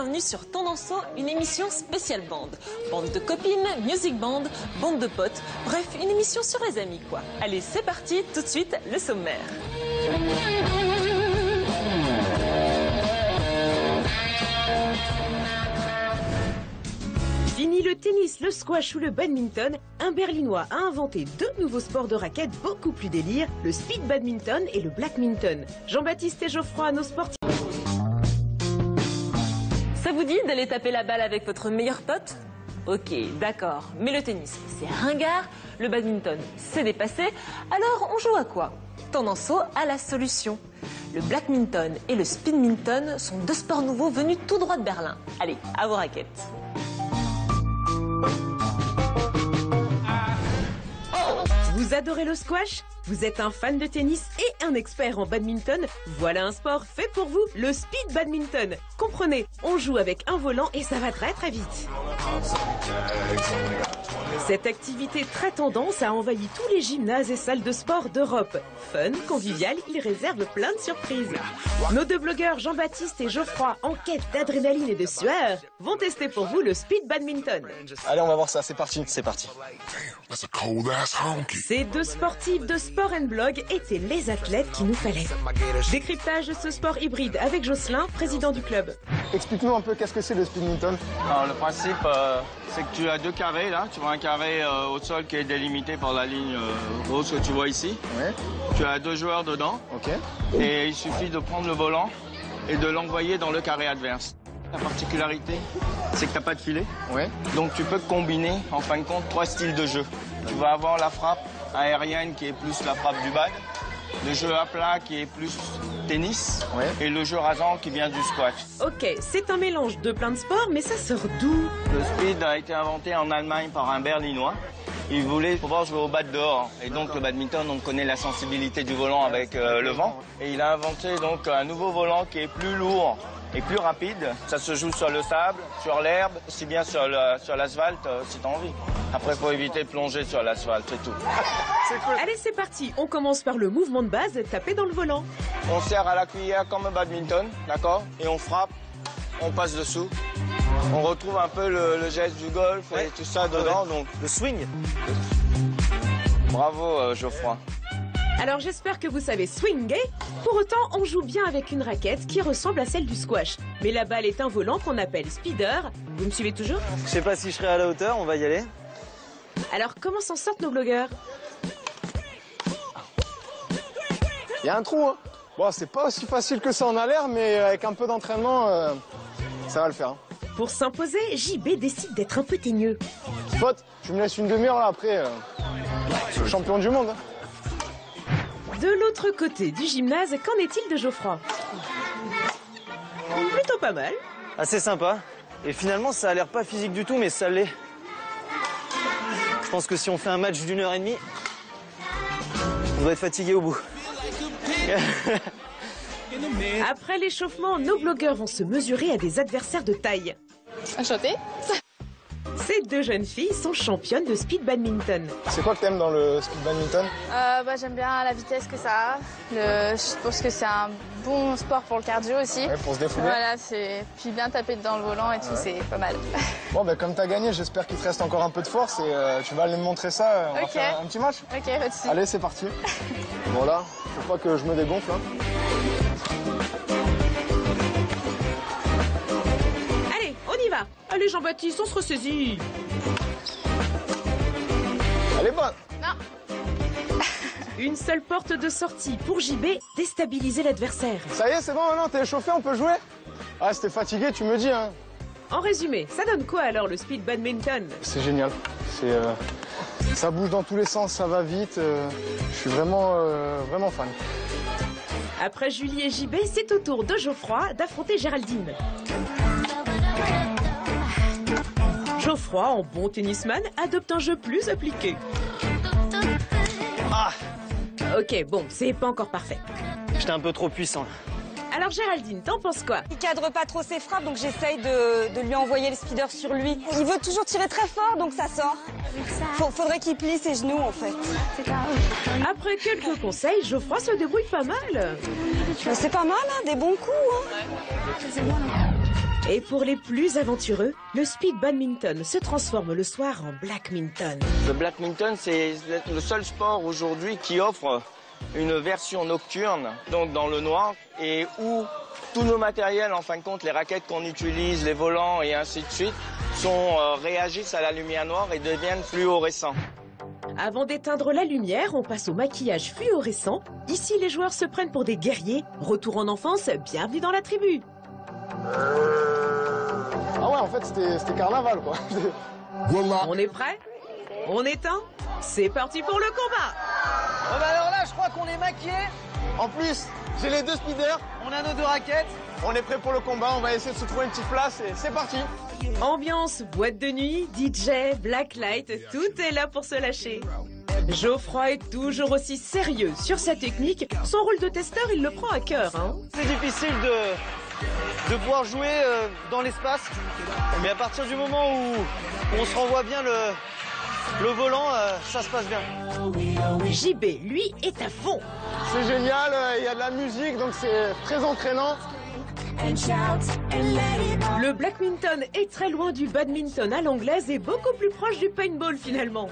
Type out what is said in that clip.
bienvenue sur Tendanceau, une émission spéciale bande. Bande de copines, music band, bande de potes, bref, une émission sur les amis quoi. Allez, c'est parti, tout de suite, le sommaire. Fini le tennis, le squash ou le badminton, un Berlinois a inventé deux nouveaux sports de raquettes beaucoup plus délire, le speed badminton et le blackminton. Jean-Baptiste et Geoffroy, nos sportifs. Ça vous dit d'aller taper la balle avec votre meilleur pote? Ok, d'accord, mais le tennis, c'est ringard, le badminton, c'est dépassé, alors on joue à quoi? Tendanceau a la solution. Le blackminton et le speedminton sont deux sports nouveaux venus tout droit de Berlin. Allez, à vos raquettes. Vous adorez le squash? Vous êtes un fan de tennis et un expert en badminton? Voilà un sport fait pour vous, le speed badminton. Comprenez, on joue avec un volant et ça va très très vite. Cette activité très tendance a envahi tous les gymnases et salles de sport d'Europe. Fun, convivial, il réserve plein de surprises. Nos deux blogueurs Jean-Baptiste et Geoffroy, en quête d'adrénaline et de sueur, vont tester pour vous le speed badminton. Allez, on va voir ça, c'est parti. C'est parti. Ces deux sportifs de Sport & Blog étaient les athlètes qu'il nous fallait. Décryptage de ce sport hybride avec Jocelyn, président du club. Explique-nous un peu qu'est-ce que c'est le speedminton. Alors, le principe, c'est que tu as deux carrés là. Tu vois un carré au sol qui est délimité par la ligne rose que tu vois ici. Ouais. Tu as deux joueurs dedans. Ok. Et il suffit de prendre le volant et de l'envoyer dans le carré adverse. La particularité, c'est que tu n'as pas de filet. Ouais. Donc tu peux combiner, en fin de compte, trois styles de jeu. Tu vas avoir la frappe aérienne qui est plus la frappe du bad, le jeu à plat qui est plus tennis, ouais, et le jeu rasant qui vient du squash. Ok, c'est un mélange de plein de sports, mais ça sort d'où? Le speed a été inventé en Allemagne par un Berlinois. Il voulait pouvoir jouer au bad dehors. Et donc le badminton, on connaît la sensibilité du volant avec le vent. Et il a inventé donc un nouveau volant qui est plus lourd et plus rapide. Ça se joue sur le sable, sur l'herbe, aussi bien sur l'asphalte si tu as envie. Après, il faut éviter de plonger sur l'asphalte, c'est tout. C'est cool. Allez, c'est parti. On commence par le mouvement de base, taper dans le volant. On serre à la cuillère comme un badminton, d'accord? Et on frappe, on passe dessous. On retrouve un peu le geste du golf et tout ça dedans, donc Le swing. bravo Geoffroy. Alors j'espère que vous savez swinger. Pour autant, on joue bien avec une raquette qui ressemble à celle du squash. Mais la balle est un volant qu'on appelle speeder. Vous me suivez toujours? Je sais pas si je serai à la hauteur, on va y aller. Alors comment s'en sortent nos blogueurs? Il y a un trou, hein. Bon, c'est pas aussi facile que ça en a l'air, mais avec un peu d'entraînement, ça va le faire. Hein. Pour s'imposer, JB décide d'être un peu teigneux. Faute, tu me laisses une demi-heure là après. Je suis champion du monde. Hein. De l'autre côté du gymnase, qu'en est-il de Geoffroy? Plutôt pas mal. Assez sympa. Et finalement, ça a l'air pas physique du tout, mais ça l'est. Je pense que si on fait un match d'1 heure et demie, on doit être fatigué au bout. Après l'échauffement, nos blogueurs vont se mesurer à des adversaires de taille. Enchantée. Ces deux jeunes filles sont championnes de speed badminton. C'est quoi que t'aimes dans le speed badminton? J'aime bien la vitesse que ça a. Je pense que c'est un bon sport pour le cardio aussi. Ouais, pour se défouler. Voilà, puis bien taper dans le volant et tout, c'est pas mal. Bon, ben comme t'as gagné, j'espère qu'il te reste encore un peu de force et tu vas aller me montrer ça. On va faire un petit match. Ok, pas de soucis. Allez, c'est parti. Voilà, faut pas que je me dégonfle. Hein. Allez, on y va. Allez Jean-Baptiste, on se ressaisit. Elle est bonne. Non. Une seule porte de sortie pour JB, déstabiliser l'adversaire. Ça y est, c'est bon maintenant, t'es échauffé, on peut jouer? Ah, si t'es fatigué, tu me dis, hein. En résumé, ça donne quoi alors le speed badminton? C'est génial. Ça bouge dans tous les sens, ça va vite. Je suis vraiment fan. Après Julie et JB, c'est au tour de Geoffroy d'affronter Géraldine. Geoffroy, en bon tennisman, adopte un jeu plus appliqué. Ah, Ok, bon, c'est pas encore parfait. j'étais un peu trop puissant. Alors Géraldine, t'en penses quoi? Il cadre pas trop ses frappes, donc j'essaye de lui envoyer le speeder sur lui. Il veut toujours tirer très fort, donc ça sort. Faudrait qu'il plie ses genoux, en fait. Après quelques conseils, Geoffroy se débrouille pas mal. Mais c'est pas mal, hein, des bons coups. Hein. Et pour les plus aventureux, le speed badminton se transforme le soir en blackminton. Le badminton, c'est le seul sport aujourd'hui qui offre une version nocturne, donc dans le noir, et où tous nos matériels, en fin de compte, les raquettes qu'on utilise, les volants et ainsi de suite, réagissent à la lumière noire et deviennent fluorescents. Avant d'éteindre la lumière, on passe au maquillage fluorescent. Ici, les joueurs se prennent pour des guerriers. Retour en enfance, bienvenue dans la tribu. Ah ouais, en fait, c'était carnaval, quoi. On est prêt? On éteint? C'est parti pour le combat! Oh bah alors là, je crois qu'on est maquillés. En plus, j'ai les 2 speeders. On a nos 2 raquettes. On est prêt pour le combat. On va essayer de se trouver une petite place et c'est parti. Ambiance, boîte de nuit, DJ, blacklight, tout est là pour se lâcher. Geoffroy est toujours aussi sérieux sur sa technique. Son rôle de testeur, il le prend à cœur. Hein. C'est difficile de pouvoir jouer dans l'espace. Mais à partir du moment où on se renvoie bien le volant, ça se passe bien. JB, lui, est à fond. C'est génial, il y a de la musique, donc c'est très entraînant. Le blackminton est très loin du badminton à l'anglaise et beaucoup plus proche du paintball finalement.